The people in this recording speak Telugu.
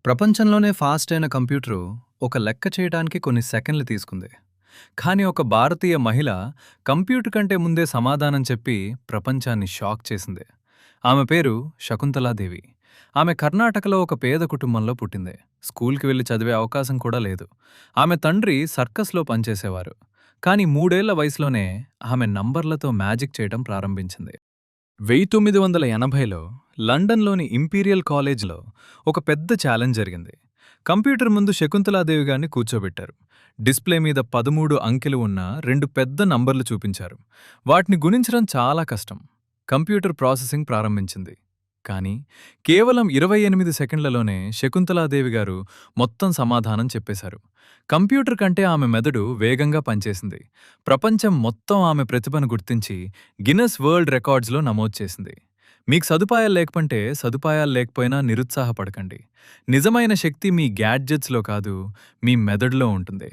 ప్రపంచంలోనే ఫాస్ట్ అయిన కంప్యూటరు ఒక లెక్క చేయడానికి కొన్ని సెకండ్లు తీసుకుంది. కానీ ఒక భారతీయ మహిళ కంప్యూటర్ కంటే ముందే సమాధానం చెప్పి ప్రపంచాన్ని షాక్ చేసింది. ఆమె పేరు శకుంతలాదేవి. ఆమె కర్ణాటకలో ఒక పేద కుటుంబంలో పుట్టింది. స్కూల్కి వెళ్లి చదివే అవకాశం కూడా లేదు. ఆమె తండ్రి సర్కస్లో పనిచేసేవారు. కానీ 3 ఏళ్ల వయసులోనే ఆమె నంబర్లతో మ్యాజిక్ చేయడం ప్రారంభించింది. 1980లో లండన్లోని ఇంపీరియల్ కాలేజ్లో ఒక పెద్ద ఛాలెంజ్ జరిగింది. కంప్యూటర్ ముందు శకుంతలాదేవి గారిని కూర్చోబెట్టారు. డిస్ప్లే మీద 13 అంకెలు ఉన్న 2 పెద్ద నంబర్లు చూపించారు. వాటిని గుణించడం చాలా కష్టం. కంప్యూటర్ ప్రాసెసింగ్ ప్రారంభించింది. కానీ కేవలం 28 సెకండ్లలోనే శకుంతలాదేవి గారు మొత్తం సమాధానం చెప్పేశారు. కంప్యూటర్ కంటే ఆమె మెదడు వేగంగా పనిచేసింది. ప్రపంచం మొత్తం ఆమె ప్రతిభను గుర్తించి గిన్నెస్ వరల్డ్ రికార్డ్స్లో నమోదు చేసింది. మీకు సదుపాయాలు లేకపోయినా నిరుత్సాహపడకండి. నిజమైన శక్తి మీ గ్యాడ్జెట్స్లో కాదు, మీ మెదడులో ఉంటుంది.